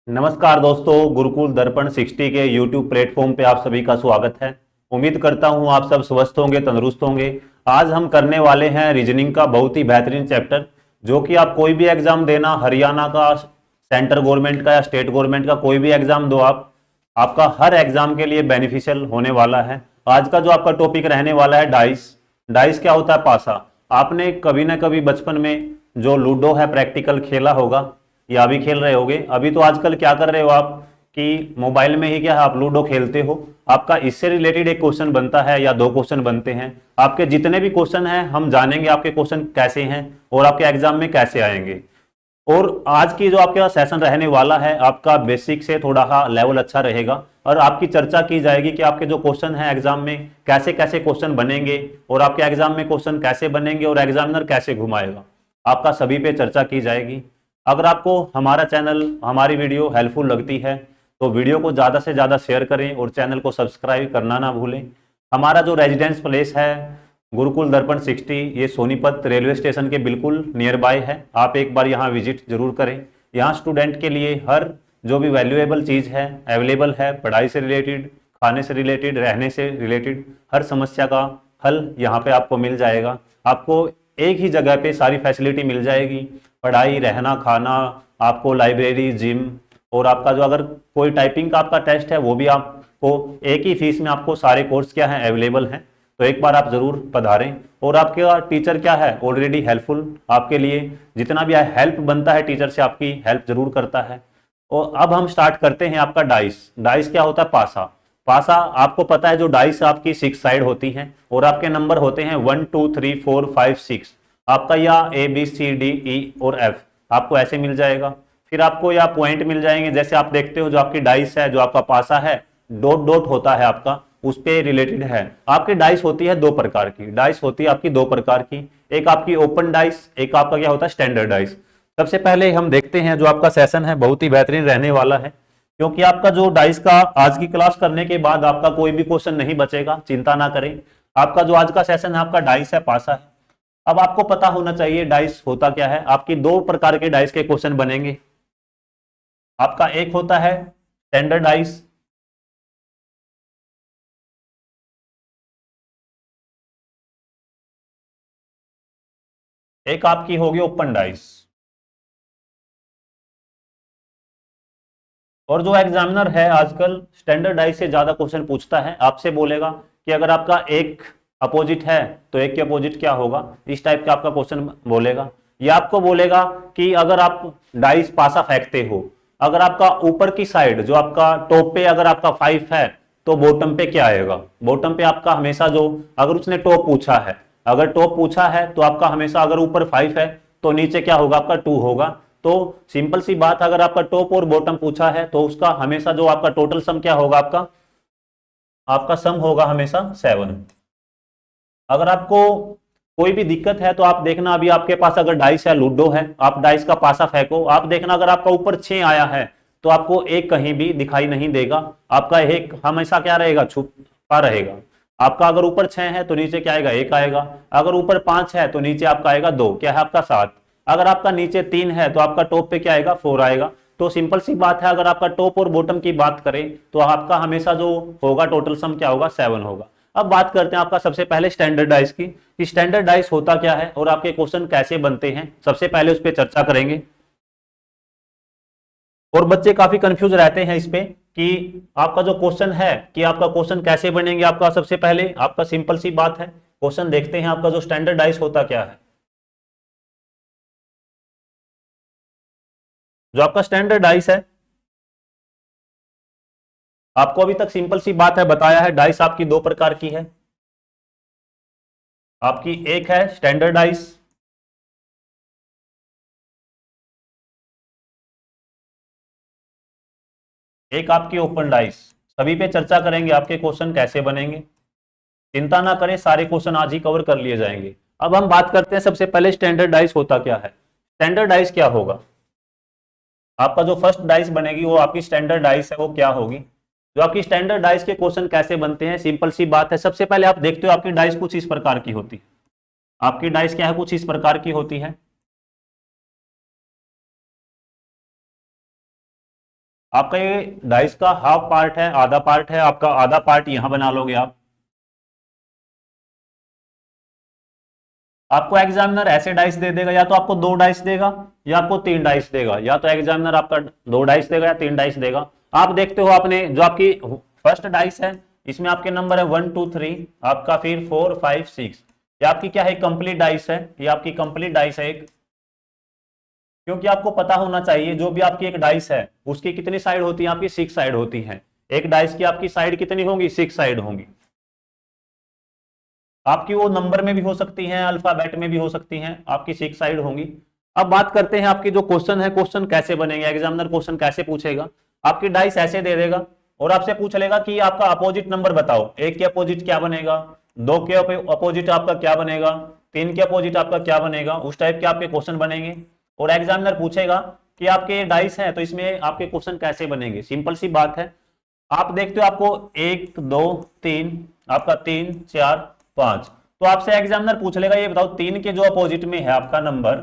नमस्कार दोस्तों, गुरुकुल दर्पण 60 के YouTube प्लेटफॉर्म पे आप सभी का स्वागत है। उम्मीद करता हूं आप सब स्वस्थ होंगे, तंदुरुस्त होंगे। आज हम करने वाले हैं रीजनिंग का बहुत ही बेहतरीन चैप्टर, जो कि आप कोई भी एग्जाम देना, हरियाणा का, सेंट्रल गवर्नमेंट का या स्टेट गवर्नमेंट का कोई भी एग्जाम दो आप, आपका हर एग्जाम के लिए बेनिफिशियल होने वाला है। आज का जो आपका टॉपिक रहने वाला है डाइस। डाइस क्या होता है? पासा। आपने कभी ना कभी बचपन में जो लूडो है प्रैक्टिकल खेला होगा या अभी खेल रहे होगे। अभी तो आजकल क्या कर रहे हो आप कि मोबाइल में ही क्या है, आप लूडो खेलते हो। आपका इससे रिलेटेड एक क्वेश्चन बनता है या दो क्वेश्चन बनते हैं। आपके जितने भी क्वेश्चन हैं हम जानेंगे आपके क्वेश्चन कैसे हैं और आपके एग्जाम में कैसे आएंगे। और आज की जो आपके सेशन रहने वाला है, आपका बेसिक से थोड़ा सा लेवल अच्छा रहेगा और आपकी चर्चा की जाएगी कि आपके जो क्वेश्चन हैं एग्जाम में कैसे कैसे क्वेश्चन बनेंगे और आपके एग्जाम में क्वेश्चन कैसे बनेंगे और एग्जामिनर कैसे घुमाएगा, आपका सभी पे चर्चा की जाएगी। अगर आपको हमारा चैनल, हमारी वीडियो हेल्पफुल लगती है तो वीडियो को ज़्यादा से ज़्यादा शेयर करें और चैनल को सब्सक्राइब करना ना भूलें। हमारा जो रेजिडेंस प्लेस है गुरुकुल दर्पण 60, ये सोनीपत रेलवे स्टेशन के बिल्कुल नियर बाय है। आप एक बार यहाँ विजिट जरूर करें। यहाँ स्टूडेंट के लिए हर जो भी वैल्यूएबल चीज़ है अवेलेबल है। पढ़ाई से रिलेटेड, खाने से रिलेटेड, रहने से रिलेटेड हर समस्या का हल यहाँ पे आपको मिल जाएगा। आपको एक ही जगह पे सारी फैसिलिटी मिल जाएगी, पढ़ाई, रहना, खाना, आपको लाइब्रेरी, जिम, और आपका जो अगर कोई टाइपिंग का आपका टेस्ट है वो भी आपको एक ही फीस में आपको सारे कोर्स क्या है अवेलेबल हैं। तो एक बार आप जरूर पधारें। और आपके टीचर क्या है ऑलरेडी हेल्पफुल आपके लिए, जितना भी हेल्प बनता है टीचर से आपकी हेल्प जरूर करता है। और अब हम स्टार्ट करते हैं आपका डाइस। डाइस क्या होता है? पासा। पासा आपको पता है, जो डाइस आपकी 6 साइड होती हैं और आपके नंबर होते हैं 1 2 3 4 5 6। आपका या ABCDE और F आपको ऐसे मिल जाएगा। फिर आपको या पॉइंट मिल जाएंगे, जैसे आप देखते हो जो आपकी डाइस है, जो आपका पासा है, डॉट डॉट होता है आपका, उस पे रिलेटेड है। आपकी डाइस होती है दो प्रकार की। डाइस होती है आपकी दो प्रकार की, एक आपकी ओपन डाइस, एक आपका क्या होता है स्टैंडर्ड डाइस। सबसे पहले हम देखते हैं, जो आपका सेशन है बहुत ही बेहतरीन रहने वाला है, क्योंकि आपका जो डाइस का आज की क्लास करने के बाद आपका कोई भी क्वेश्चन नहीं बचेगा, चिंता ना करें। आपका जो आज का सेशन है आपका डाइस है, पासा है। अब आपको पता होना चाहिए डाइस होता क्या है। आपकी दो प्रकार के डाइस के क्वेश्चन बनेंगे। आपका एक होता है स्टैंडर्ड डाइस, एक आपकी होगी ओपन डाइस। और जो एग्जामिनर है आजकल स्टैंडर्ड डाइस से ज्यादा क्वेश्चन पूछता है। आपसे बोलेगा कि अगर आपका एक अपोजिट है तो एक के अपोजिट क्या होगा, इस टाइप का आपका क्वेश्चन बोलेगा। या आपको बोलेगा कि अगर आप डाइस पासा फेंकते हो, अगर आपका ऊपर की साइड जो आपका टॉप पे अगर आपका 5 है तो बॉटम पे क्या आएगा। बॉटम पे आपका हमेशा जो, अगर उसने टॉप पूछा है, अगर टॉप पूछा है तो आपका हमेशा अगर ऊपर 5 है तो नीचे क्या होगा आपका 2 होगा। तो सिंपल सी बात, अगर आपका टॉप और बॉटम पूछा है तो उसका हमेशा जो आपका टोटल सम क्या होगा, आपका आपका सम होगा हमेशा 7। अगर आपको कोई भी दिक्कत है तो आप देखना, अभी आपके पास अगर डाइस है, लूडो है, आप डाइस का पासा फेंको, आप देखना अगर आपका ऊपर 6 आया है तो आपको एक कहीं भी दिखाई नहीं देगा। आपका एक हमेशा क्या रहेगा, छुपा रहेगा। आपका अगर ऊपर 6 है तो नीचे क्या आएगा, एक आएगा। अगर ऊपर 5 है तो नीचे आपका आएगा 2, क्या है आपका 7। अगर आपका नीचे 3 है तो आपका टॉप पे क्या आएगा, 4 आएगा। तो सिंपल सी बात है, अगर आपका टॉप और बॉटम की बात करें तो आपका हमेशा जो होगा टोटल सम क्या होगा, 7 होगा। अब बात करते हैं आपका सबसे पहले स्टैंडर्ड डाइस की, कि स्टैंडर्ड डाइस होता क्या है और आपके क्वेश्चन कैसे बनते हैं। सबसे पहले उस पर चर्चा करेंगे। और बच्चे काफी कंफ्यूज रहते हैं इस पे कि आपका जो क्वेश्चन है कि आपका क्वेश्चन कैसे बनेंगे। आपका सबसे पहले आपका सिंपल सी बात है, क्वेश्चन देखते हैं आपका जो स्टैंडर्ड डाइस होता क्या है। जो आपका स्टैंडर्ड डाइस है, आपको अभी तक सिंपल सी बात है बताया है, डाइस आपकी दो प्रकार की है। आपकी एक है स्टैंडर्ड डाइस, एक आपकी ओपन डाइस। सभी पे चर्चा करेंगे, आपके क्वेश्चन कैसे बनेंगे। चिंता ना करें, सारे क्वेश्चन आज ही कवर कर लिए जाएंगे। अब हम बात करते हैं सबसे पहले स्टैंडर्ड डाइस होता क्या है। स्टैंडर्ड डाइस क्या होगा, आपका जो फर्स्ट डाइस बनेगी वो आपकी स्टैंडर्ड डाइस है, वो क्या होगी। जो आपकी स्टैंडर्ड डाइस के क्वेश्चन कैसे बनते हैं, सिंपल सी बात है। सबसे पहले आप देखते हो आपकी डाइस कुछ इस प्रकार की होती है। आपकी डाइस क्या है, कुछ इस प्रकार की होती है। आपका ये डाइस का हाफ पार्ट है, आधा पार्ट है, आपका आधा पार्ट यहां बना लोगे आप। आपको एग्जामिनर ऐसे डाइस दे देगा, या तो आपको 2 डाइस देगा या आपको 3 डाइस देगा, या तो एग्जामिनर आपका 2 डाइस देगा या 3 डाइस देगा। आप देखते हो आपने जो आपकी फर्स्ट डाइस है इसमें आपके नंबर है 1 2 3, आपका फिर 4 5 6। ये आपकी क्या है, कंप्लीट डाइस है, ये आपकी कंप्लीट डाइस है एक। क्योंकि आपको पता होना चाहिए जो भी आपकी एक डाइस है उसकी कितनी साइड होती है, आपकी 6 साइड होती है। एक डाइस की आपकी साइड कितनी होंगी, 6 साइड होंगी। आपकी वो नंबर में भी हो सकती हैं, अल्फाबेट में भी हो सकती हैं, आपकी 6 साइड होंगी। अब बात करते हैं आपकी जो क्वेश्चन है, क्वेश्चन कैसे बनेंगे, एग्जामिनर क्वेश्चन कैसे पूछेगा। आपकी डाइस ऐसे दे देगा और आपसे पूछ लेगा कि आपका अपोजिट नंबर बताओ। 1 के अपोजिट क्या बनेगा, 2 के अपोजिट आपका क्या बनेगा, 3 के अपोजिट आपका क्या बनेगा। उस टाइप के आपके क्वेश्चन बनेंगे और एग्जामिनर पूछेगा कि आपके डाइस हैं तो इसमें आपके क्वेश्चन कैसे बनेंगे। सिंपल सी बात है। आप देखते हो आपको 1 2 3, आपका 3 4 5, तो आपसे एग्जामिनर पूछ लेगा ये बताओ 3 के जो अपोजिट में है आपका नंबर,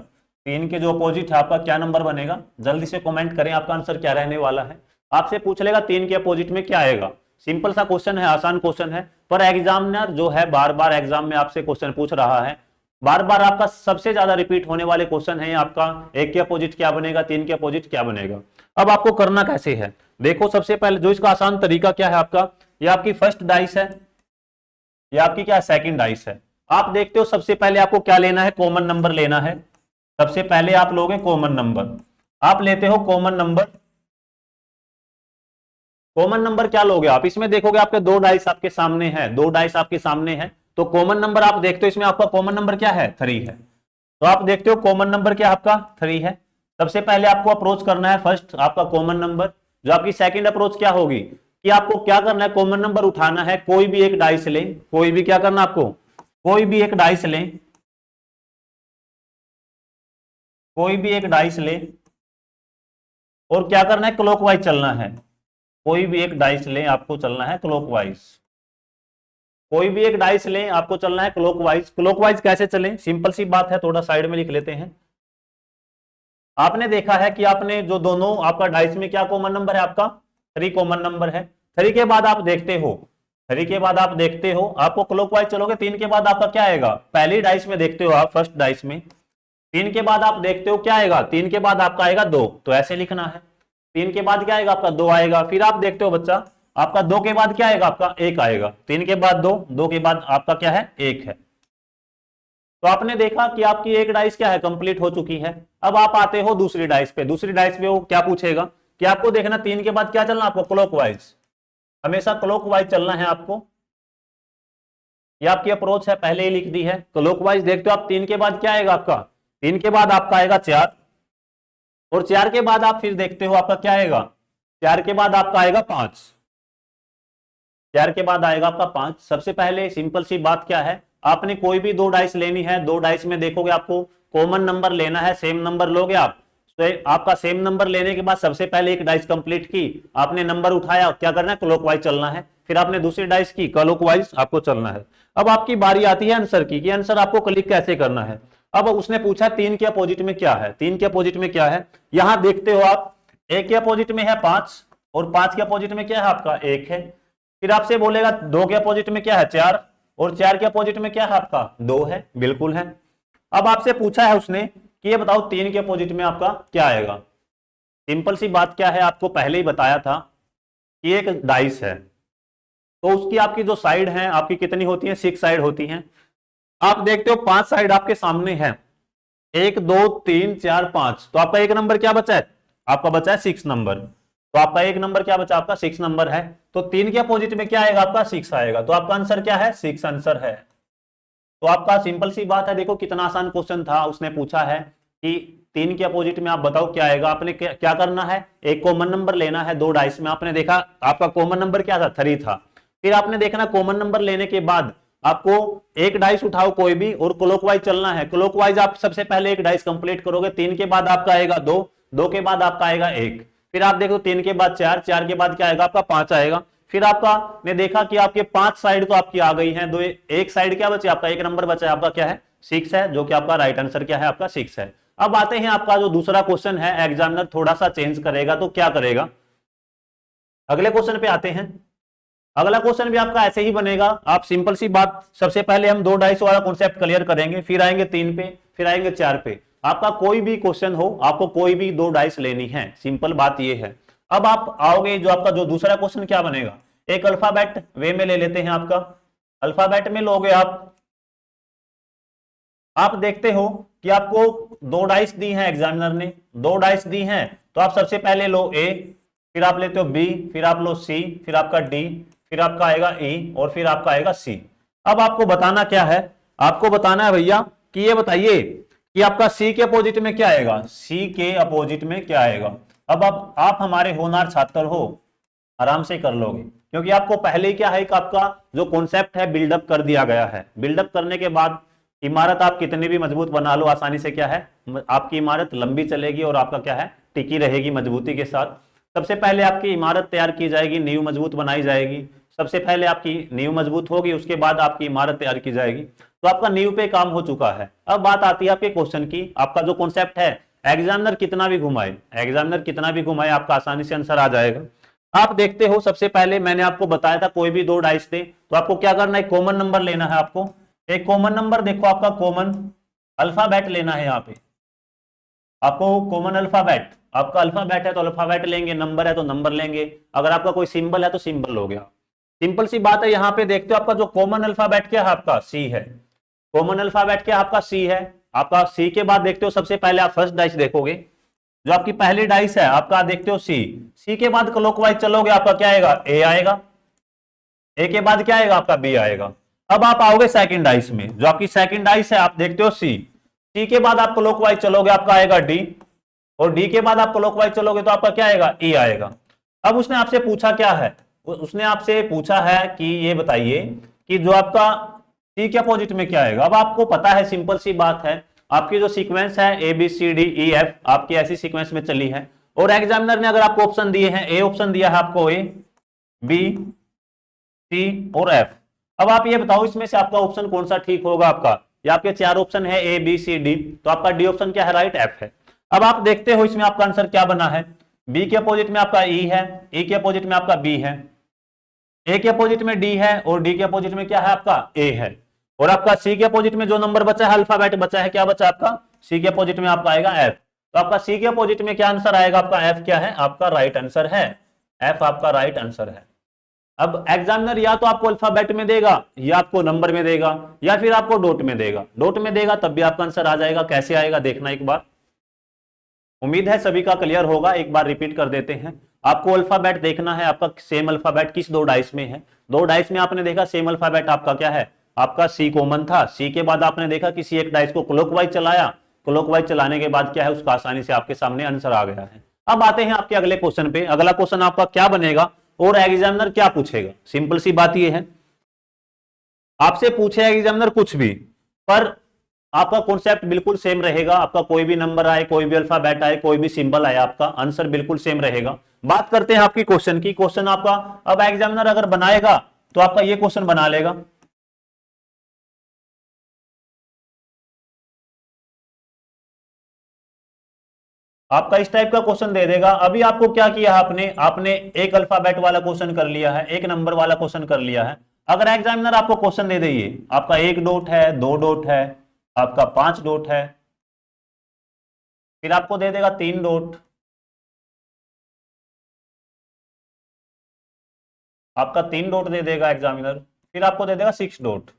3 के जो अपोजिट है आपका क्या नंबर बनेगा। जल्दी से कमेंट करें आपका आंसर क्या रहने वाला है। आपसे पूछ लेगा 3 के अपोजिट में क्या आएगा। सिंपल सा क्वेश्चन है, आसान क्वेश्चन है, पर एग्जामिनर जो है बार बार एग्जाम में आपसे क्वेश्चन पूछ रहा है। बार बार आपका सबसे ज्यादा रिपीट होने वाले क्वेश्चन है आपका 1 के अपोजिट क्या बनेगा, 3 के अपोजिट क्या बनेगा। अब आपको करना कैसे है, देखो सबसे पहले जो इसका आसान तरीका क्या है आपका, ये आपकी फर्स्ट डाइस है, ये आपकी क्या सेकंड डाइस है। आप देखते हो सबसे पहले आपको क्या लेना है, कॉमन नंबर लेना है। सबसे पहले आप लोगे कॉमन नंबर, आप लेते हो कॉमन नंबर। कॉमन नंबर क्या लोगे आप, इसमें देखोगे आपके 2 डाइस आपके सामने है, 2 डाइस आपके सामने है, तो कॉमन नंबर आप देखते हो इसमें आपका कॉमन नंबर क्या है, 3 है। तो आप देखते हो कॉमन नंबर क्या आपका 3 है। सबसे पहले आपको अप्रोच करना है फर्स्ट आपका कॉमन नंबर। जो आपकी सेकंड अप्रोच क्या होगी कि आपको क्या करना है, कॉमन नंबर उठाना है, कोई भी एक डाइस लें, कोई भी क्या करना आपको, कोई भी एक डाइस लें, कोई भी एक डाइस लें और क्या करना है, क्लॉकवाइज चलना है। कोई भी एक डाइस लें, आपको चलना है क्लॉकवाइज। कोई भी एक डाइस लें, आपको चलना है क्लॉकवाइज। क्लॉकवाइज कैसे चलें, सिंपल सी बात है, थोड़ा साइड में लिख लेते हैं। आपने देखा है कि आपने जो दोनों आपका डाइस में क्या कॉमन नंबर है, आपका 3 कॉमन नंबर है। 3 के बाद आप देखते हो, 3 के बाद आप देखते हो, आपको क्लॉकवाइज चलोगे 3 के बाद आपका क्या आएगा, पहली डाइस में देखते हो आप, फर्स्ट डाइस में 3 के बाद आप देखते हो क्या आएगा, 3 के बाद आपका आएगा 2, तो ऐसे लिखना है। 3 के बाद क्या आएगा आपका 2 आएगा, फिर आप देखते हो बच्चा आपका 2 के बाद क्या आएगा, आपका 1 आएगा। 3 के बाद 2, 2 के बाद आपका क्या है, 1 है। तो आपने देखा कि आपकी एक डाइस क्या है, कंप्लीट हो चुकी है। अब आप आते हो दूसरी डाइस पे, दूसरी डाइस पे वो क्या पूछेगा कि आपको देखना 3 के बाद क्या चलना, आपको क्लॉकवाइज, हमेशा क्लॉकवाइज चलना है आपको। ये आपकी अप्रोच है, पहले ही लिख दी है, क्लॉकवाइज। देखते हो आप 3 के बाद क्या आएगा आपका, 3 के बाद आपका आएगा 4, और 4 के बाद आप फिर देखते हो आपका क्या आएगा, 4 के बाद आपका आएगा 5, 4 के बाद आएगा आपका 5। सबसे पहले सिंपल सी बात क्या है, आपने कोई भी 2 डाइस लेनी है, 2 डाइस में देखोगे आपको कॉमन नंबर लेना है, सेम नंबर लोगे आप। तो आपका सेम नंबर लेने के बाद सबसे पहले एक डाइस कंप्लीट की, आपने नंबर उठाया, क्या करना है, क्लॉकवाइज चलना है। फिर आपने दूसरी डाइस की, क्लॉकवाइज आपको चलना है। अब आपकी बारी आती है आंसर की, कि आंसर आपको क्लिक कैसे करना है। अब उसने पूछा 3 के अपोजिट में क्या है, 3 के अपोजिट में क्या है, यहां देखते हो आप 1 के अपोजिट में है 5, और 5 के अपोजिट में क्या है आपका 1 है। फिर आपसे बोलेगा 2 के अपोजिट में क्या है 4, और 4 के अपोजिट में क्या है आपका 2 है, बिल्कुल है। अब आपसे पूछा है उसने कि ये बताओ 3 के अपोजिट में आपका क्या आएगा। सिंपल सी बात क्या है, आपको पहले ही बताया था कि एक डाइस है तो उसकी आपकी जो साइड है आपकी कितनी होती है, 6 साइड होती हैं। आप देखते हो 5 साइड आपके सामने है, 1 2 3 4 5, तो आपका एक नंबर क्या बचा है, आपका बचा है 6 नंबर। तो आपका एक नंबर क्या बचा, आपका 6 नंबर है। तो 3 के अपोजिट में क्या आएगा, आपका 6 आएगा। तो आपका आंसर क्या है, 6 आंसर है। तो आपका सिंपल सी बात है, देखो कितना आसान क्वेश्चन था। उसने पूछा है कि 3 के अपोजिट में आप बताओ क्या आएगा, आपने क्या करना है, एक कॉमन नंबर लेना है 2 डाइस में। आपने देखा आपका कॉमन नंबर क्या था, 3 था। फिर आपने देखना कॉमन नंबर लेने के बाद आपको एक डाइस उठाओ कोई भी, और क्लॉकवाइज चलना है। क्लॉकवाइज आप सबसे पहले एक डाइस कंप्लीट करोगे, 3 के बाद आपका आएगा 2, 2 के बाद आपका आएगा 1, फिर आप देखो 3 के बाद 4, 4 के बाद क्या आएगा आपका 5 आएगा। फिर आपका ने देखा कि आपके 5 साइड तो आपकी आ गई हैं, दो एक साइड क्या बचे आपका, एक नंबर बचा है आपका क्या है 6 है, जो कि आपका राइट आंसर क्या है आपका 6 है। अब आते हैं आपका जो दूसरा क्वेश्चन है, एग्जामिनर थोड़ा सा चेंज करेगा, तो क्या करेगा, अगले क्वेश्चन पे आते हैं। अगला क्वेश्चन भी आपका ऐसे ही बनेगा। आप सिंपल सी बात, सबसे पहले हम 2 डाइस वाला कॉन्सेप्ट क्लियर करेंगे, फिर आएंगे 3 पे, फिर आएंगे 4 पे। आपका कोई भी क्वेश्चन हो, आपको कोई भी 2 डाइस लेनी है, सिंपल बात ये है। अब आप आओगे, जो आपका जो दूसरा क्वेश्चन क्या बनेगा, एक अल्फाबेट वे में ले लेते हैं। आपका अल्फाबेट में लोगे आप देखते हो कि आपको 2 डाइस दी हैं, एग्जामिनर ने 2 डाइस दी हैं, तो आप सबसे पहले लो ए, फिर आप लेते हो बी, फिर आप लो सी, फिर आपका डी, फिर आपका आएगा ई, और फिर आपका आएगा सी। अब आपको बताना क्या है, आपको बताना है भैया कि ये बताइए कि आपका सी के अपोजिट में क्या आएगा, सी के अपोजिट में क्या आएगा। अब आप हमारे होनहार छात्र हो, आराम से कर लोगे, क्योंकि आपको पहले ही क्या है कि आपका जो कॉन्सेप्ट है बिल्डअप कर दिया गया है। बिल्डअप करने के बाद इमारत आप कितनी भी मजबूत बना लो, आसानी से क्या है आपकी इमारत लंबी चलेगी और आपका क्या है टिकी रहेगी मजबूती के साथ। सबसे पहले आपकी इमारत तैयार की जाएगी, नींव मजबूत बनाई जाएगी। सबसे पहले आपकी नींव मजबूत होगी, उसके बाद आपकी इमारत तैयार की जाएगी। तो आपका नींव पे काम हो चुका है। अब बात आती है आपके क्वेश्चन की। आपका जो कॉन्सेप्ट है, एग्जामिनर कितना भी घुमाए, एग्जामिनर कितना भी घुमाए, आपका आसानी से आंसर आ जाएगा। आप देखते हो, सबसे पहले मैंने आपको बताया था कोई भी 2 डाइस दे तो आपको क्या करना है, कॉमन नंबर लेना है। आपको एक कॉमन नंबर, देखो आपका कॉमन अल्फाबेट लेना है। यहाँ पे आपको कॉमन अल्फाबेट, आपका अल्फाबेट है तो अल्फाबेट लेंगे, नंबर है तो नंबर लेंगे, अगर आपका कोई सिंबल है तो सिंबल हो गया। सिंपल सी बात है। यहाँ पे देखते हो आपका जो कॉमन अल्फाबेट क्या है, आपका सी है। कॉमन अल्फाबेट क्या आपका सी है। आपका सी के बाद देखते हो सबसे पहले आप फर्स्ट डाइस देखोगे, जो आपकी पहली डाइस है आपका देखते हो सी। सी के बाद क्लॉकवाइज चलोगे, आपका क्या आएगा ए आएगा। ए के बाद क्या आएगा आपका बी आएगा। अब आप आओगे सेकंड डाइस में, जो आपकी सेकंड डाइस है आप देखते हो सी। सी के बाद आप क्लॉकवाइज चलोगे, आपका आएगा डी, और डी के बाद आप क्लॉकवाइज चलोगे तो आपका क्या आएगा ई आएगा। अब उसने आपसे पूछा क्या है, उसने आपसे पूछा है कि ये बताइए कि जो आपका सी के अपोजिट में क्या आएगा। अब आपको पता है, सिंपल सी बात है, आपकी जो सीक्वेंस है A B C D E F आपकी ऐसी सीक्वेंस में चली है, और एग्जामिनर ने अगर आपको ऑप्शन दिए हैं, ए ऑप्शन दिया है आपको, ए बी सी और एफ। अब आप ये बताओ इसमें से आपका ऑप्शन कौन सा ठीक होगा। आपका या आपके 4 ऑप्शन है ए बी सी डी, तो आपका डी ऑप्शन क्या है, राइट एफ है। अब आप देखते हो इसमें आपका आंसर क्या बना है, बी के अपोजिट में आपका ई है, ई के अपोजिट में आपका बी है, ए के अपोजिट में डी है, और डी के अपोजिट में क्या है आपका ए है, और आपका सी के अपोजिट में जो नंबर बचा है, अल्फाबेट बचा है, क्या बचा आपका सी के अपोजिट में आपका आएगा एफ। तो आपका सी के अपोजिट में क्या आंसर आएगा, आपका एफ क्या है, आपका राइट आंसर है। एफ आपका राइट आंसर है। अब एग्जामिनर या तो आपको अल्फाबेट में देगा, या आपको नंबर में देगा, या फिर आपको डॉट में देगा। डॉट में देगा तब भी आपका आंसर आ जाएगा। कैसे आएगा देखना एक बार, उम्मीद है सभी का क्लियर होगा। एक बार रिपीट कर देते हैं। आपको अल्फाबेट देखना है, आपका सेम अल्फाबेट किस 2 डाइस में है। 2 डाइस में आपने देखा सेम अल्फाबेट आपका क्या है, आपका सी कॉमन था। सी के बाद आपने देखा किसी एक डाइस को क्लॉकवाइज चलाया, क्लॉकवाइज चलाने के बाद क्या है, उसका आसानी से आपके सामने आंसर आ गया है। अब आते हैं आपके अगले क्वेश्चन पे। अगला क्वेश्चन आपका क्या बनेगा और एग्जामिनर क्या पूछेगा। सिंपल सी बात यह है, आपसे पूछे एग्जामिनर कुछ भी, पर आपका कॉन्सेप्ट बिल्कुल सेम रहेगा। आपका कोई भी नंबर आए, कोई भी अल्फाबेट आए, कोई भी सिंबल आए, आपका आंसर बिल्कुल सेम रहेगा। बात करते हैं आपकी क्वेश्चन की। क्वेश्चन आपका अब एग्जामिनर अगर बनाएगा तो आपका ये क्वेश्चन बना लेगा। आपका इस टाइप का क्वेश्चन दे देगा। अभी आपको क्या किया है, आपने आपने एक अल्फाबेट वाला क्वेश्चन कर लिया है, एक नंबर वाला क्वेश्चन कर लिया है। अगर एग्जामिनर आपको क्वेश्चन दे दिए, आपका 1 डॉट है, 2 डॉट है, आपका 5 डॉट है, फिर आपको दे देगा 3 डॉट, आपका 3 डॉट दे देगा एग्जामिनर, फिर आपको दे देगा 6 डॉट।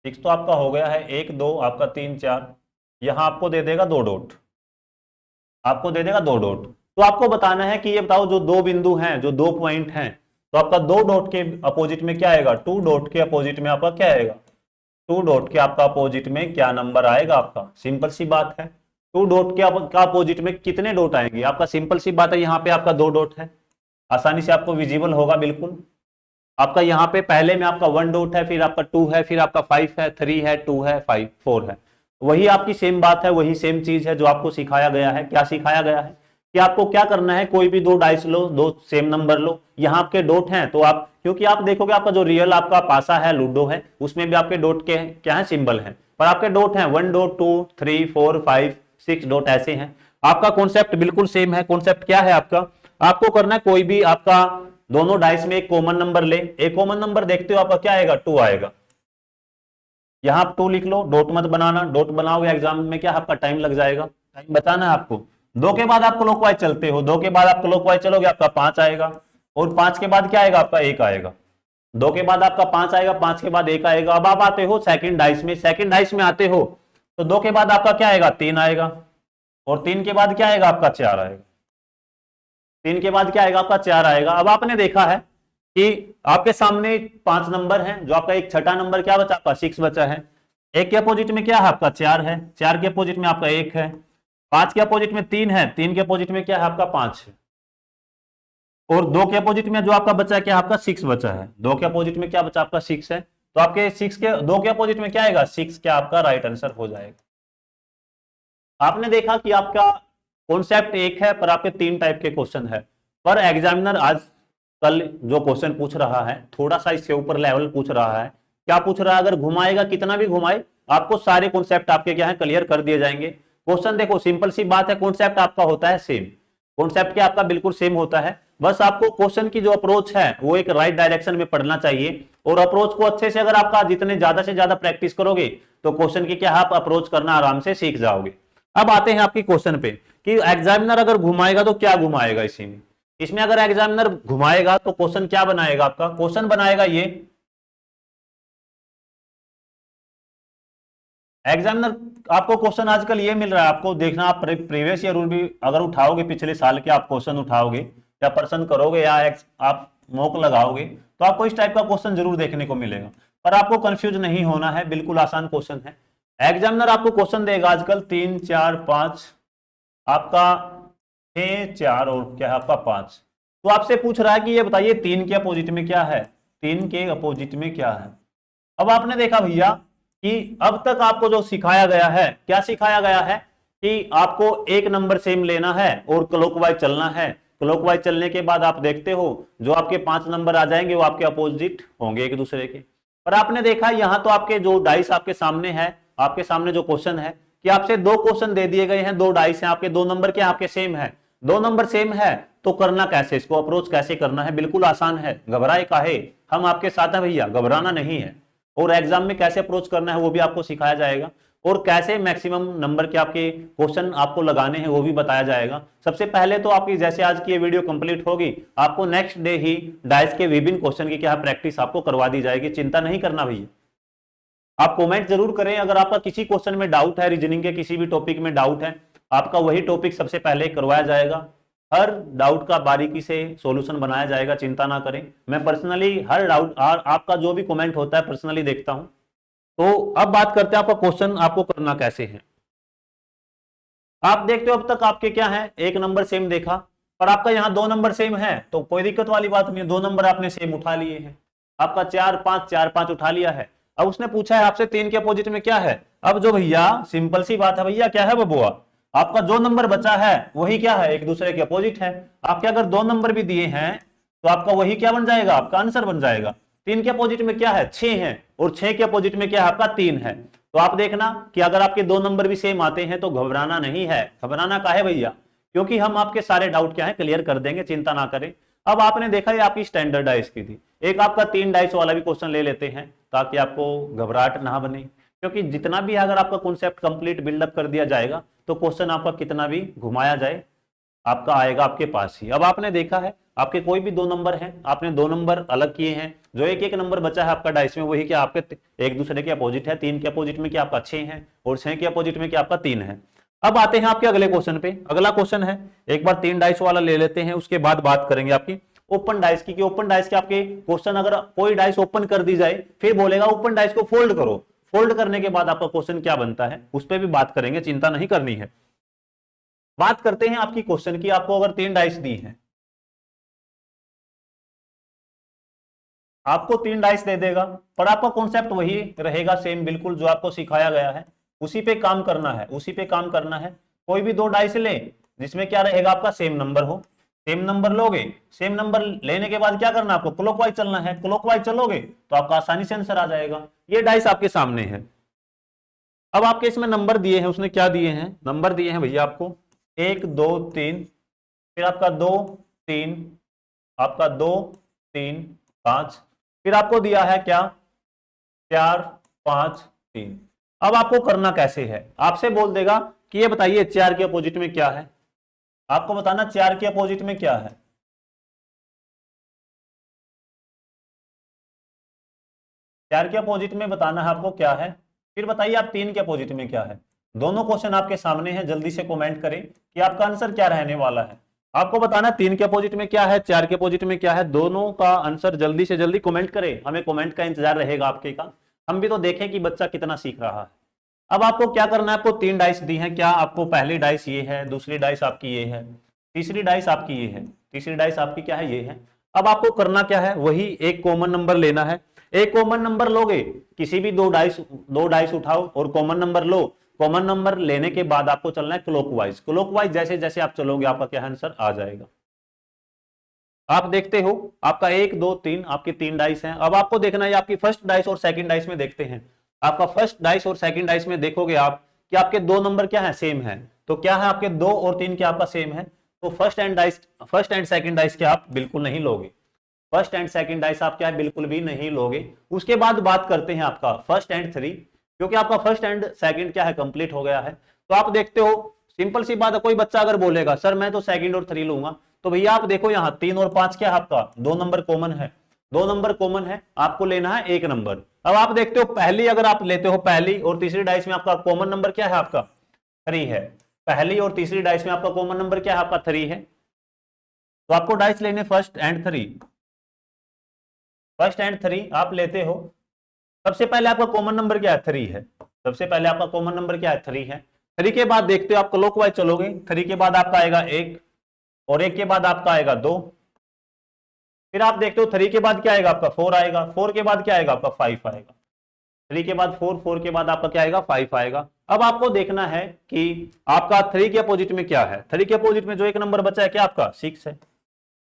सिक्स तो आपका हो गया है, 1 2 आपका 3 4, यहां आपको दे देगा 2 डॉट, आपको दे देगा 2 डॉट। तो आपको बताना है कि ये बताओ जो 2 बिंदु हैं, जो 2 पॉइंट हैं, तो आपका 2 डॉट के अपोजिट में क्या आएगा, 2 डॉट के अपोजिट में आपका क्या आएगा, 2 डॉट के आपका अपोजिट में क्या नंबर आएगा आपका। सिंपल सी बात है, 2 डॉट के का अपोजिट में कितने डॉट आएंगे आपका। सिंपल सी बात है, यहाँ पे आपका 2 डॉट है, आसानी से आपको विजिबल होगा बिल्कुल। आपका यहाँ पे पहले में आपका 1 डॉट है, फिर आपका 2 है, फिर आपका 5 है, 3 है, 2 है, 5 4 है। वही आपकी सेम बात है, वही सेम चीज है जो आपको सिखाया गया है। क्या सिखाया गया है कि आपको क्या करना है, कोई भी दो डाइस लो, दो सेम नंबर लो, यहाँ आपके डॉट हैं तो आप, क्योंकि आप देखोगे आपका जो रियल आपका पासा है लूडो है उसमें भी आपके डॉट के क्या है, सिंबल है, पर आपके डॉट हैं 1 डॉट 2 3 4 5 6 डॉट ऐसे हैं। आपका कॉन्सेप्ट बिल्कुल सेम है। कॉन्सेप्ट क्या है आपका, आपको करना है कोई भी आपका दोनों डाइस में एक कॉमन नंबर ले। एक कॉमन नंबर देखते हो आपका क्या आएगा, 2 आएगा। यहां आप 2 लिख लो, डॉट मत बनाना, डॉट बनाओगे एग्जाम में क्या आपका टाइम लग जाएगा, टाइम बचाना है आपको। 2 के बाद आप क्लॉकवाइज चलते हो, 2 के बाद आप क्लॉकवाइज चलोगे आपका 5 आएगा, और 5 के बाद क्या आएगा आपका 1 आएगा। 2 के बाद आपका 5 आएगा, 5 के बाद 1 आएगा। अब आप आते हो सेकंड डाइस में, सेकंड डाइस में आते हो तो 2 के बाद आपका क्या आएगा, 3 आएगा, और 3 के बाद क्या आएगा आपका 4 आएगा। 3 के बाद क्या आएगा आपका 4 आएगा। अब आपने देखा है कि आपके सामने 5 नंबर हैं, जो आपका एक छठा नंबर क्या बचा आपका 6 बचा है। 1 के अपोजिट में क्या है आपका 4 है, 4 के अपोजिट में आपका 1 है, 5 के अपोजिट में 3 है, 3 के अपोजिट में क्या है आपका 5 है, और 2 के अपोजिट में जो आपका बचा है क्या आपका 6 बचा है। 2 के अपोजिट में क्या बचा आपका 6 है, तो आपके 6 के 2 के अपोजिट में क्या आएगा 6, क्या आपका राइट आंसर हो जाएगा। आपने देखा कि आपका कॉन्सेप्ट एक है पर आपके 3 टाइप के क्वेश्चन है, पर एग्जामिनर आज कल जो क्वेश्चन पूछ रहा है थोड़ा सा इससे ऊपर लेवल पूछ रहा है। क्या पूछ रहा है, अगर घुमाएगा कितना भी घुमाए आपको सारे कॉन्सेप्ट आपके क्या है क्लियर कर दिए जाएंगे। क्वेश्चन देखो सिंपल सी बात है, कॉन्सेप्ट आपका होता है सेम, कॉन्सेप्ट क्या आपका बिल्कुल सेम होता है, बस आपको क्वेश्चन की जो अप्रोच है वो एक राइट डायरेक्शन में पढ़ना चाहिए। और अप्रोच को अच्छे से अगर आपका जितने ज्यादा से ज्यादा प्रैक्टिस करोगे तो क्वेश्चन की क्या आप अप्रोच करना आराम से सीख जाओगे। अब आते हैं आपकी क्वेश्चन पे कि एग्जामिनर अगर घुमाएगा तो क्या घुमाएगा इसी में। इसमें अगर एग्जामिनर घुमाएगा तो क्वेश्चन क्या बनाएगा आपका, क्वेश्चन बनाएगा ये, एग्जामिनर आपको क्वेश्चन आजकल ये मिल रहा है, आपको देखना आप प्रीवियस ईयर रूल भी अगर उठाओगे, पिछले साल के आप क्वेश्चन उठाओगे या प्रश्न करोगे या आप मॉक लगाओगे तो आपको इस टाइप का क्वेश्चन जरूर देखने को मिलेगा। पर आपको कंफ्यूज नहीं होना है, बिल्कुल आसान क्वेश्चन है। एग्जामिनर आपको क्वेश्चन देगा आजकल 3 4 5 आपका 6 4 और क्या है आपका 5, तो आपसे पूछ रहा है कि ये बताइए 3 के अपोजिट में क्या है, 3 के अपोजिट में क्या है। अब आपने देखा भैया कि अब तक आपको जो सिखाया गया है, क्या सिखाया गया है कि आपको एक नंबर सेम लेना है और क्लॉकवाइज चलना है। क्लॉकवाइज चलने के बाद आप देखते हो जो आपके 5 नंबर आ जाएंगे वो आपके अपोजिट होंगे एक दूसरे के। पर आपने देखा यहां तो आपके जो डाइस आपके सामने है, आपके सामने जो क्वेश्चन है कि आपसे 2 क्वेश्चन दे दिए गए हैं, 2 डाइस हैं आपके, 2 नंबर के आपके सेम है, 2 नंबर सेम है, तो करना कैसे, इसको अप्रोच कैसे करना है, बिल्कुल आसान है। घबराए काहे, हम आपके साथ हैं भैया, घबराना नहीं है। और एग्जाम में कैसे अप्रोच करना है वो भी आपको सिखाया जाएगा, और कैसे मैक्सिमम नंबर के आपके क्वेश्चन आपको लगाने हैं वो भी बताया जाएगा। सबसे पहले तो आपकी जैसे आज की ये वीडियो कंप्लीट होगी आपको नेक्स्ट डे ही डाइस के विभिन्न क्वेश्चन की क्या प्रैक्टिस आपको करवा दी जाएगी, चिंता नहीं करना भैया। आप कमेंट जरूर करें अगर आपका किसी क्वेश्चन में डाउट है, रीजनिंग के किसी भी टॉपिक में डाउट है, आपका वही टॉपिक सबसे पहले करवाया जाएगा। हर डाउट का बारीकी से सॉल्यूशन बनाया जाएगा, चिंता ना करें। मैं पर्सनली हर डाउट और आपका जो भी कमेंट होता है पर्सनली देखता हूं। तो अब बात करते हैं आपका क्वेश्चन आपको करना कैसे है। आप देखते हो अब तक आपके क्या है, एक नंबर सेम देखा, पर आपका यहाँ 2 नंबर सेम है तो कोई दिक्कत वाली बात नहीं है, 2 नंबर आपने सेम उठा लिए हैं। आपका 4 5 उठा लिया है। अब उसने पूछा है आपसे 3 के अपोजिट में क्या है। अब जो भैया सिंपल सी बात है भैया, क्या है बबुआ, आपका जो नंबर बचा है वही क्या है, एक दूसरे के अपोजिट है। आपके अगर 2 नंबर भी दिए हैं तो आपका वही क्या बन जाएगा, आपका आंसर बन जाएगा। 3 के अपोजिट में क्या है 6 है, और 6 के अपोजिट में क्या है आपका 3 है। तो आप देखना कि अगर आपके 2 नंबर भी सेम आते हैं तो घबराना नहीं है। घबराना का है भैया, क्योंकि हम आपके सारे डाउट क्या है क्लियर कर देंगे, चिंता ना करें। अब आपने देखा ये आपकी स्टैंडर्ड डाइस की थी, एक आपका 3 डाइस वाला भी क्वेश्चन ले लेते हैं ताकि आपको घबराहट ना बने, क्योंकि जितना भी अगर आपका कॉन्सेप्ट कंप्लीट बिल्डअप कर दिया जाएगा तो क्वेश्चन आपका कितना भी घुमाया जाए आपका आएगा आपके पास ही। अब आपने देखा है आपके कोई भी 2 नंबर हैं, आपने 2 नंबर अलग किए हैं, जो एक एक नंबर बचा है आपका डाइस में वही क्या आपके एक दूसरे के अपोजिट है। 3 के अपोजिट में क्या आपका 6 है, और 6 के अपोजिट में क्या आपका 3 है। अब आते हैं आपके अगले क्वेश्चन पे। अगला क्वेश्चन है, एक बार 3 डाइस वाला ले लेते हैं, उसके बाद बात करेंगे आपकी ओपन डाइस की। ओपन डाइस के आपके क्वेश्चन अगर कोई डाइस ओपन कर दी जाए फिर बोलेगा ओपन डाइस को फोल्ड करो, फोल्ड करने के बाद आपका क्वेश्चन क्या बनता है उस पर भी बात करेंगे, चिंता नहीं करनी है। बात करते हैं आपकी क्वेश्चन की, आपको अगर 3 डाइस दी है, आपको 3 डाइस दे देगा, पर आपका कॉन्सेप्ट वही रहेगा सेम बिल्कुल जो आपको सिखाया गया है। उसी पे काम करना है, उसी पे काम करना है। कोई भी दो डाइस ले जिसमें क्या रहेगा आपका सेम नंबर हो, सेम नंबर लोगे, सेम नंबर लेने के बाद क्या करना है आपको, क्लॉकवाइज चलना है। क्लॉकवाइज चलोगे तो आपका आसानी से आंसर आ जाएगा। ये डाइस आपके सामने है। अब आपके इसमें नंबर दिए हैं, उसने क्या दिए हैं, नंबर दिए हैं भैया आपको 1 2 3, फिर आपका 2 3, आपका 2 3 5, फिर आपको दिया है क्या 4 5 3। अब आपको करना कैसे है, आपसे बोल देगा कि ये बताइए 4 के अपोजिट में क्या है। आपको बताना 4 के अपोजिट में क्या है। 4 के अपोजिट में बताना है आपको क्या है। फिर बताइए आप 3 के अपोजिट में क्या है। दोनों क्वेश्चन आपके सामने हैं, जल्दी से कमेंट करें कि आपका आंसर क्या रहने वाला है। आपको बताना 3 के अपोजिट में क्या है, 4 के अपोजिट में क्या है, दोनों का आंसर जल्दी से जल्दी कमेंट करें। हमें कमेंट का इंतजार रहेगा आपके का, हम भी तो देखें कि बच्चा कितना सीख रहा है। अब आपको क्या करना है, आपको 3 डाइस दी है। क्या आपको पहली डाइस ये है, दूसरी डाइस आपकी ये है, तीसरी डाइस आपकी ये है, तीसरी डाइस आपकी क्या है, ये है। अब आपको करना क्या है, वही एक कॉमन नंबर लेना है। एक कॉमन नंबर लोगे, किसी भी दो डाइस उठाओ और कॉमन नंबर लो। कॉमन नंबर लेने के बाद आपको चलना है क्लॉकवाइज। क्लॉकवाइज जैसे जैसे आप चलोगे आपका क्या आंसर आ जाएगा। आप देखते हो आपका 1 2 3, आपकी 3 डाइस हैं। अब आपको देखना है आपकी फर्स्ट डाइस और सेकंड डाइस में देखते हैं। आपका फर्स्ट डाइस और सेकंड डाइस में देखोगे आप कि आपके दो नंबर क्या है, सेम है। तो क्या है, आपके 2 और 3 क्या आपका सेम है। तो फर्स्ट एंड सेकंड डाइस क्या आप बिल्कुल नहीं लोगे। फर्स्ट एंड सेकंड डाइस आप क्या है, बिल्कुल भी नहीं लोगे। उसके बाद बात करते हैं आपका फर्स्ट एंड थ्री, क्योंकि आपका फर्स्ट एंड सेकंड क्या है, कंप्लीट हो गया है। तो आप देखते हो सिंपल सी बात है, कोई बच्चा अगर बोलेगा सर मैं तो सेकंड और थ्री लूंगा, तो भैया आप देखो यहाँ 3 और 5 क्या है आपका, दो नंबर कॉमन है। दो नंबर कॉमन है, आपको लेना है एक नंबर। अब आप देखते हो पहली अगर आप लेते हो, पहली और तीसरी डाइस में आपका कॉमन नंबर क्या है, आपका 3 है। पहली और तीसरी डाइस में आपका कॉमन नंबर क्या है, आपका 3 है। तो आपको डाइस लेने first and three, first and three आप लेते हो। सबसे पहले आपका कॉमन नंबर क्या है, 3 है। सबसे पहले आपका कॉमन नंबर क्या है, 3 है। 3 के बाद देखते हो आप क्लॉकवाइज चलोगे, 3 के बाद आपका आएगा 1, और 1 के बाद आपका आएगा 2। फिर आप देखते हो 3 के बाद क्या आएगा आपका 4 आएगा, 4 के बाद क्या आएगा आपका 5 आएगा। 3 के बाद 4, 4 के बाद आपका क्या आएगा 5 आएगा। अब आपको देखना है कि आपका 3 के अपोजिट में क्या है। 3 के अपोजिट में जो एक नंबर बचा है क्या आपका 6 है।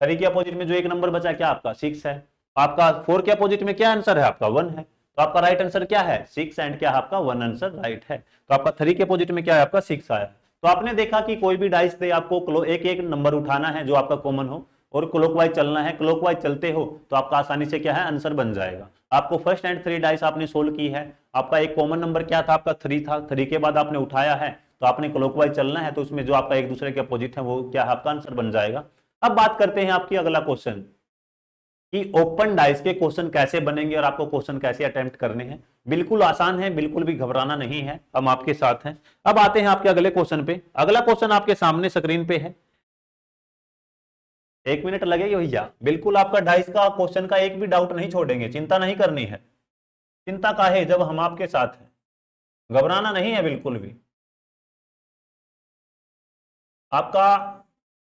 3 के अपोजिट में जो एक नंबर बचा है क्या आपका 6 है। आपका 4 के अपोजिट में क्या आंसर है, आपका 1 है। तो आपका राइट आंसर क्या है 6, एंड क्या है आपका 1 आंसर राइट है। तो आपका 3 के अपोजिट में क्या है, आपका 6 आया। तो आपने देखा कि कोई भी डाइस दे आपको एक एक नंबर उठाना है जो आपका कॉमन हो, और क्लॉकवाइज चलना है। क्लॉकवाइज चलते हो तो आपका आसानी से क्या है आंसर बन जाएगा। आपको फर्स्ट एंड थ्री डाइस आपने सोल्व की है। आपका एक कॉमन नंबर क्या था, आपका 3 था। 3 के बाद आपने उठाया है तो आपने क्लॉकवाइज चलना है, तो उसमें जो आपका एक दूसरे के अपोजिट है वो क्या है, आपका आंसर बन जाएगा। अब बात करते हैं आपकी अगला क्वेश्चन कि ओपन डाइस के क्वेश्चन कैसे बनेंगे और आपको क्वेश्चन कैसे अटेम्प्ट करने हैं। बिल्कुल आसान है, बिल्कुल भी घबराना नहीं है, हम आपके साथ हैं। अब आते हैं आपके अगले क्वेश्चन पे। अगला क्वेश्चन आपके सामने स्क्रीन पे है। 1 मिनट लगेगी भैया, बिल्कुल आपका डाइस का क्वेश्चन का एक भी डाउट नहीं छोड़ेंगे, चिंता नहीं करनी है। चिंता का है जब हम आपके साथ हैं, घबराना नहीं है बिल्कुल भी। आपका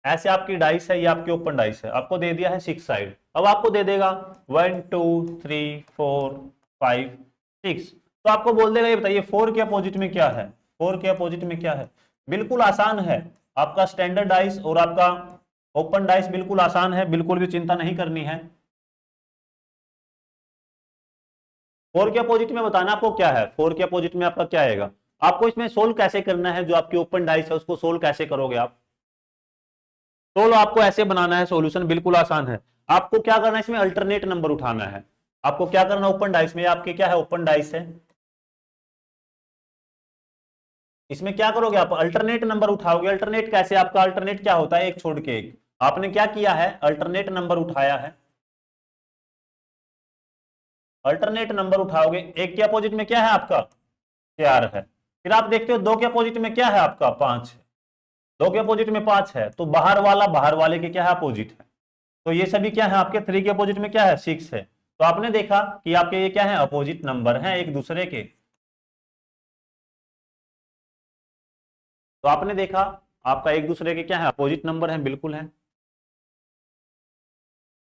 ऐसे आपकी डाइस है, ये आपकी ओपन डाइस है, आपको दे दिया है 6 साइड। अब आपको दे देगा 1 2 3 4 5 6। तो आपको बोल देगा ये बताइए 4 के अपोजिट में क्या है, 4 के अपोजिट में क्या है। बिल्कुल आसान है, आपका स्टैंडर्ड डाइस और आपका ओपन डाइस बिल्कुल आसान है, बिल्कुल भी चिंता नहीं करनी है। 4 के अपोजिट में बताना आपको क्या है, 4 के अपोजिट में आपका क्या आएगा। आपको इसमें सोल्व कैसे करना है, जो आपकी ओपन डाइस है उसको सोल्व कैसे करोगे आप। सोल्व आपको ऐसे बनाना है, सॉल्यूशन बिल्कुल आसान है। आपको क्या करना है, इसमें अल्टरनेट नंबर उठाना है। आपको क्या करना, ओपन डाइस में आपके क्या है, ओपन डाइस है, इसमें क्या करोगे आप अल्टरनेट नंबर उठाओगे। अल्टरनेट कैसे, आपका अल्टरनेट क्या होता है, एक छोड़ के एक। आपने क्या किया है, अल्टरनेट नंबर उठाया है। अल्टरनेट नंबर उठाओगे, एक के अपोजिट में क्या है आपका 4 है। फिर आप देखते हो 2 के अपोजिट में क्या है आपका 5 है। 2 के अपोजिट में 5 है, तो बाहर वाला बाहर वाले के क्या है, अपोजिट है। तो ये सभी क्या है आपके 3 के अपोजिट में क्या है 6 है। तो आपने देखा कि आपके ये क्या है, अपोजिट नंबर है एक दूसरे के। तो आपने देखा आपका एक दूसरे के क्या है, अपोजिट नंबर है, बिल्कुल है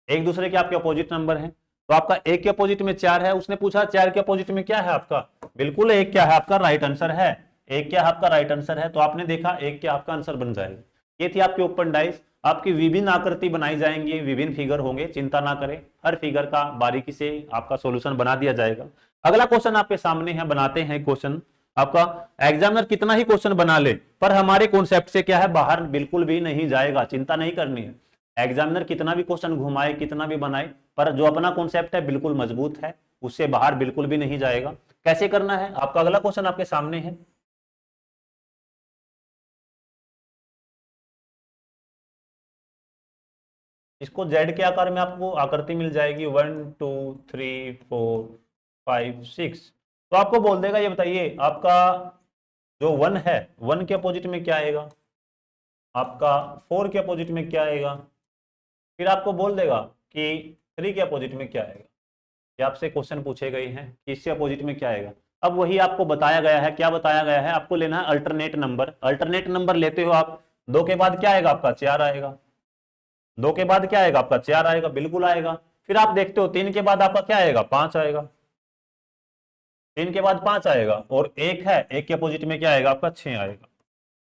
एक दूसरे के आपके अपोजिट नंबर हैं। तो आपका एक के अपोजिट में 4 है, उसने पूछा 4 के अपोजिट में क्या है आपका, बिल्कुल एक क्या है आपका राइट आंसर है, एक क्या आपका राइट आंसर है। तो आपने देखा एक क्या आपका आंसर बन जाएगा। ये थी आपकी ओपन डाइस। आपकी विभिन्न आकृति बनाई जाएंगी, विभिन्न फिगर होंगे, चिंता ना करें, हर फिगर का बारीकी से आपका सॉल्यूशन बना दिया जाएगा। अगला क्वेश्चन आपके सामने है, बनाते हैं क्वेश्चन। आपका एग्जामिनर कितना ही क्वेश्चन बना ले पर हमारे कॉन्सेप्ट से क्या है बाहर बिल्कुल भी नहीं जाएगा, चिंता नहीं करनी है। एग्जामिनर कितना भी क्वेश्चन घुमाए, कितना भी बनाए, पर जो अपना कॉन्सेप्ट है बिल्कुल मजबूत है, उससे बाहर बिल्कुल भी नहीं जाएगा। कैसे करना है, आपका अगला क्वेश्चन आपके सामने है। इसको जेड के आकार में आपको आकृति मिल जाएगी, 1 2 3 4 5 6। तो आपको बोल देगा, ये बताइए आपका जो 1 है, 1 के अपोजिट में क्या आएगा, आपका 4 के अपोजिट में क्या आएगा, फिर आपको बोल देगा कि 3 के अपोजिट में क्या आएगा। ये आपसे क्वेश्चन पूछे गए हैं कि इससे अपोजिट में क्या आएगा। अब वही आपको बताया गया है, क्या बताया गया है, आपको लेना है अल्टरनेट नंबर। अल्टरनेट नंबर लेते हो आप, 2 के बाद क्या आएगा आपका 4 आएगा, 2 के बाद क्या आएगा आपका 4 आएगा, बिल्कुल आएगा। फिर आप देखते हो 3 के बाद आपका क्या आएगा 5 आएगा, 3 के बाद 5 आएगा, और 1 है, 1 के अपोजिट में क्या आएगा आपका 6 आएगा,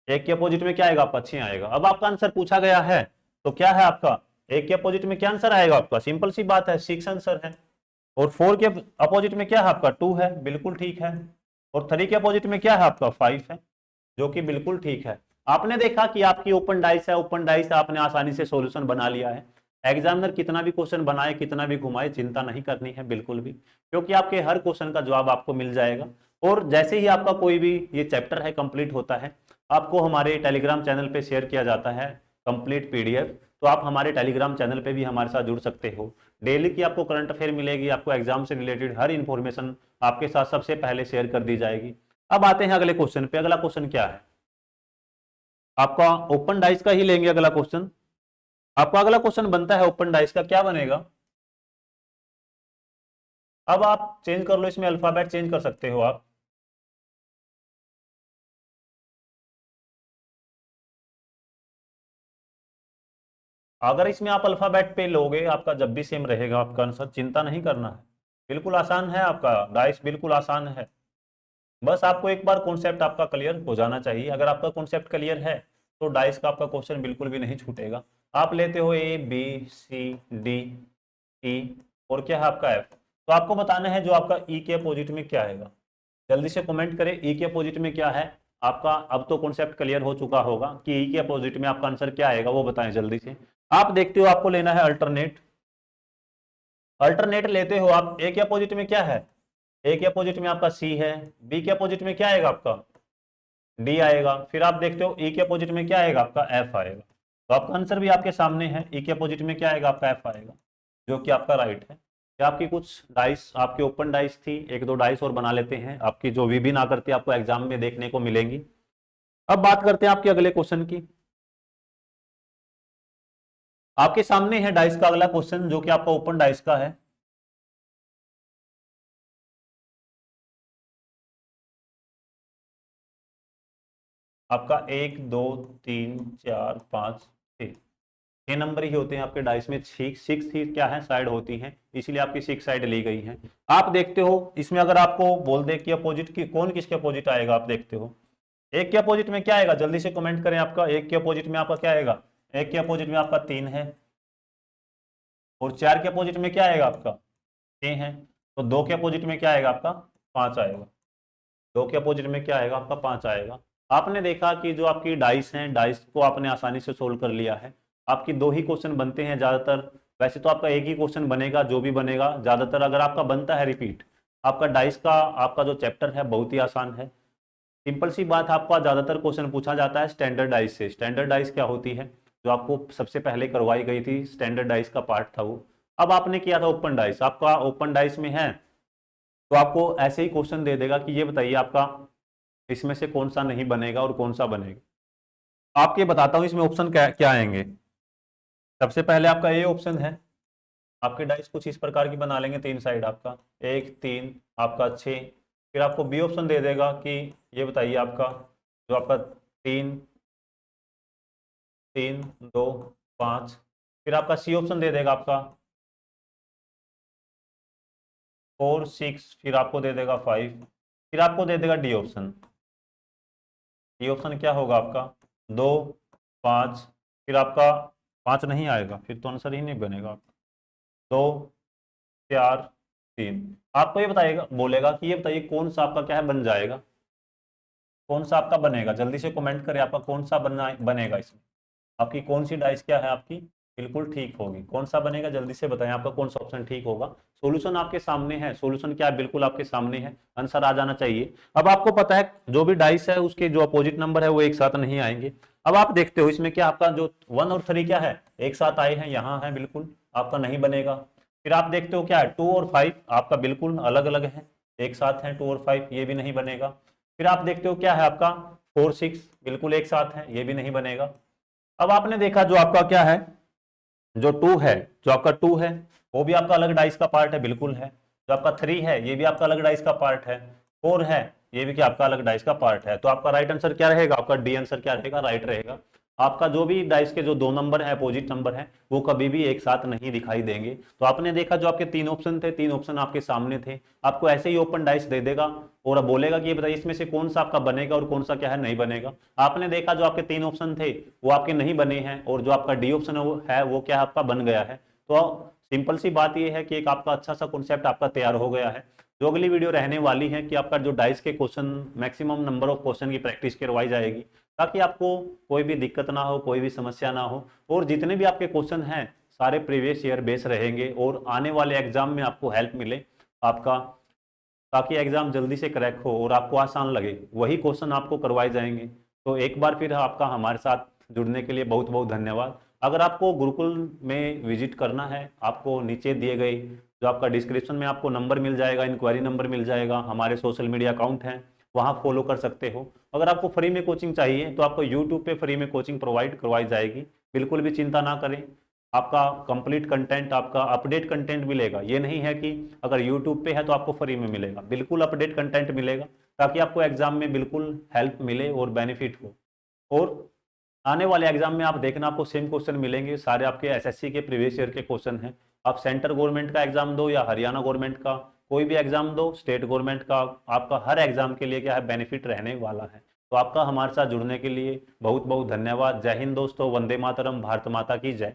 1 के अपोजिट में क्या आएगा आपका 6 आएगा। अब आपका आंसर पूछा गया है तो क्या है आपका 1 के अपोजिट में क्या आंसर आएगा आपका, सिंपल सी बात है 6 आंसर है। और 4 के अपोजिट में क्या है आपका 2 है, बिल्कुल ठीक है। और 3 के अपोजिट में क्या है आपका 5 है, जो कि बिल्कुल ठीक है। आपने देखा कि आपकी ओपन डाइस है, ओपन डाइस आपने आसानी से सॉल्यूशन बना लिया है। एग्जामिनर कितना भी क्वेश्चन बनाए, कितना भी घुमाए, चिंता नहीं करनी है बिल्कुल भी, क्योंकि आपके हर क्वेश्चन का जवाब आपको मिल जाएगा। और जैसे ही आपका कोई भी ये चैप्टर है कंप्लीट होता है, आपको हमारे टेलीग्राम चैनल पे शेयर किया जाता है कंप्लीट पीडीएफ। तो आप हमारे टेलीग्राम चैनल पे भी हमारे साथ जुड़ सकते हो। डेली की आपको करंट अफेयर मिलेगी, आपको एग्जाम से रिलेटेड हर इंफॉर्मेशन आपके साथ सबसे पहले शेयर कर दी जाएगी। अब आते हैं अगले क्वेश्चन पे। अगला क्वेश्चन क्या है आपका, ओपन डाइस का ही लेंगे अगला क्वेश्चन। आपका अगला क्वेश्चन बनता है ओपन डाइस का, क्या बनेगा। अब आप चेंज कर लो, इसमें अल्फाबेट चेंज कर सकते हो आप। अगर इसमें आप अल्फाबेट पे लोगे, आपका जब भी सेम रहेगा आपका आंसर, चिंता नहीं करना है, बिल्कुल आसान है, आपका डाइस बिल्कुल आसान है। बस आपको एक बार कॉन्सेप्ट आपका क्लियर हो जाना चाहिए। अगर आपका कॉन्सेप्ट क्लियर है तो डाइस का आपका क्वेश्चन बिल्कुल भी नहीं छूटेगा। आप लेते हो ए बी सी डी ई, और क्या है आपका एफ। तो आपको बताना है जो आपका ई के अपोजिट में क्या आएगा। जल्दी से कमेंट करें ई के अपोजिट में क्या है आपका। अब तो कॉन्सेप्ट क्लियर हो चुका होगा कि ई के अपोजिट में आपका आंसर क्या आएगा, वो बताएं जल्दी से। आप देखते हो आपको लेना है अल्टरनेट। अल्टरनेट लेते हो आप, ए के अपोजिट में क्या है, ए के अपोजिट में आपका सी है, बी के अपोजिट में क्या आएगा आपका डी आएगा, फिर आप देखते हो ई के अपोजिट में क्या आएगा आपका एफ आएगा। तो आपका आंसर भी आपके सामने है, ई के अपोजिट में क्या आएगा आपका एफ आएगा, जो कि आपका राइट है। क्या आपकी कुछ डाइस, आपकी ओपन डाइस थी, एक दो डाइस और बना लेते हैं, आपकी जो विभिन्न आकृति आपको एग्जाम में देखने को मिलेंगी। अब बात करते हैं आपके अगले क्वेश्चन की। आपके सामने है डाइस का अगला क्वेश्चन, जो कि आपका ओपन डाइस का है। आपका 1 2 3 4 5 6, 6 नंबर ही होते हैं आपके डाइस में, 6 ही क्या है साइड होती हैं, इसलिए आपकी 6 साइड ली गई है। आप देखते हो इसमें अगर आपको बोल दे कि अपोजिट की कौन किसके अपोजिट आएगा, आप देखते हो एक के अपोजिट में क्या आएगा, जल्दी से कमेंट करें। आपका एक के अपोजिट में आपका क्या आएगा, एक के अपोजिट में आपका 3 है, और 4 के अपोजिट में क्या आएगा आपका 6 है। तो 2 के अपोजिट में क्या आएगा आपका 5 आएगा, 2 के अपोजिट में क्या आएगा आपका 5 आएगा। आपने देखा कि जो आपकी डाइस हैं, डाइस को आपने आसानी से सोल्व कर लिया है। आपकी 2 ही क्वेश्चन बनते हैं ज़्यादातर, वैसे तो आपका एक ही क्वेश्चन बनेगा जो भी बनेगा, ज़्यादातर अगर आपका बनता है रिपीट। आपका डाइस का आपका जो चैप्टर है बहुत ही आसान है, सिंपल सी बात, आपका ज़्यादातर क्वेश्चन पूछा जाता है स्टैंडर्ड डाइस से। स्टैंडर्ड डाइस क्या होती है, जो आपको सबसे पहले करवाई गई थी, स्टैंडर्ड डाइस का पार्ट था वो। अब आपने किया था ओपन डाइस, आपका ओपन डाइस में है, तो आपको ऐसे ही क्वेश्चन दे देगा कि ये बताइए आपका इसमें से कौन सा नहीं बनेगा और कौन सा बनेगा। आपके बताता हूं इसमें ऑप्शन क्या क्या आएंगे। सबसे पहले आपका ए ऑप्शन है, आपके डाइस कुछ इस प्रकार की बना लेंगे, 3 साइड आपका 1 3 आपका 6। फिर आपको बी ऑप्शन दे देगा कि ये बताइए आपका जो आपका 3 3 2 5। फिर आपका सी ऑप्शन दे देगा आपका 4 6, फिर आपको दे देगा 5, फिर आपको दे देगा डी ऑप्शन। डी ऑप्शन क्या होगा आपका, 2 5, फिर आपका 5 नहीं आएगा, फिर तो आंसर ही नहीं बनेगा। 2 4 3, आपको ये बताएगा, बोलेगा कि ये बताइए कौन सा आपका क्या है बन जाएगा, कौन सा आपका बनेगा, जल्दी से कमेंट करें आपका कौन सा बनेगा इसमें, आपकी कौन सी डाइस क्या है आपकी बिल्कुल ठीक होगी, कौन सा बनेगा जल्दी से बताएं आपका कौन सा ऑप्शन ठीक होगा। सॉल्यूशन आपके सामने है, सॉल्यूशन क्या है बिल्कुल आपके सामने है, आंसर आ जाना चाहिए। अब आपको पता है जो भी डाइस है उसके जो अपोजिट नंबर है वो एक साथ नहीं आएंगे। अब आप देखते हो इसमें क्या आपका जो 1 और 3 क्या है एक साथ आए हैं, यहाँ है बिल्कुल, आपका नहीं बनेगा। फिर आप देखते हो क्या है 2 और 5 आपका बिल्कुल अलग अलग है, एक साथ है 2 और 5, ये भी नहीं बनेगा। फिर आप देखते हो क्या है आपका 4 6 बिल्कुल एक साथ है, ये भी नहीं बनेगा। अब आपने देखा जो आपका क्या है, जो 2 है, जो आपका 2 है वो भी आपका अलग डाइस का पार्ट है, बिल्कुल है। जो आपका 3 है ये भी आपका अलग डाइस का पार्ट है। 4 है ये भी क्या आपका अलग डाइस का पार्ट है। तो आपका राइट आंसर क्या रहेगा, आपका डी आंसर क्या रहेगा, राइट रहेगा। आपका जो भी डाइस के जो 2 नंबर है अपोजिट नंबर है वो कभी भी एक साथ नहीं दिखाई देंगे। तो आपने देखा जो आपके 3 ऑप्शन थे, 3 ऑप्शन आपके सामने थे, आपको ऐसे ही ओपन डाइस दे देगा और अब बोलेगा कि ये बताइए इसमें से कौन सा आपका बनेगा और कौन सा क्या है नहीं बनेगा। आपने देखा जो आपके 3 ऑप्शन थे वो आपके नहीं बने हैं और जो आपका डी ऑप्शन है वो क्या आपका बन गया है। तो सिंपल सी बात ये है कि एक आपका अच्छा सा कॉन्सेप्ट आपका तैयार हो गया है। जो अगली वीडियो रहने वाली है कि आपका जो डाइस के question, maximum number of question की प्रैक्टिस करवाई जाएगी ताकि आपको कोई भी दिक्कत ना हो, कोई भी समस्या ना हो। और जितने भी आपके क्वेश्चन हैं सारे प्रीवियस ईयर बेस रहेंगे और आने वाले एग्जाम में आपको हेल्प मिले आपका, ताकि एग्जाम जल्दी से क्रैक हो और आपको आसान लगे, वही क्वेश्चन आपको करवाए जाएंगे। तो एक बार फिर आपका हमारे साथ जुड़ने के लिए बहुत बहुत धन्यवाद। अगर आपको गुरुकुल में विजिट करना है, आपको नीचे दिए गए जो आपका डिस्क्रिप्शन में आपको नंबर मिल जाएगा, इंक्वायरी नंबर मिल जाएगा, हमारे सोशल मीडिया अकाउंट हैं वहाँ फॉलो कर सकते हो। अगर आपको फ्री में कोचिंग चाहिए तो आपको यूट्यूब पे फ्री में कोचिंग प्रोवाइड करवाई जाएगी, बिल्कुल भी चिंता ना करें। आपका कंप्लीट कंटेंट, आपका अपडेट कंटेंट मिलेगा, ये नहीं है कि अगर यूट्यूब पे है तो आपको फ्री में मिलेगा, बिल्कुल अपडेट कंटेंट मिलेगा ताकि आपको एग्जाम में बिल्कुल हेल्प मिले और बेनिफिट हो। और आने वाले एग्जाम में आप देखना आपको सेम क्वेश्चन मिलेंगे, सारे आपके एसएससी के प्रीवियस ईयर के क्वेश्चन हैं। आप सेंट्रल गवर्नमेंट का एग्जाम दो या हरियाणा गवर्नमेंट का कोई भी एग्जाम दो, स्टेट गवर्नमेंट का, आपका हर एग्जाम के लिए क्या है बेनिफिट रहने वाला है। तो आपका हमारे साथ जुड़ने के लिए बहुत बहुत धन्यवाद। जय हिंद दोस्तों, वंदे मातरम, भारत माता की जय।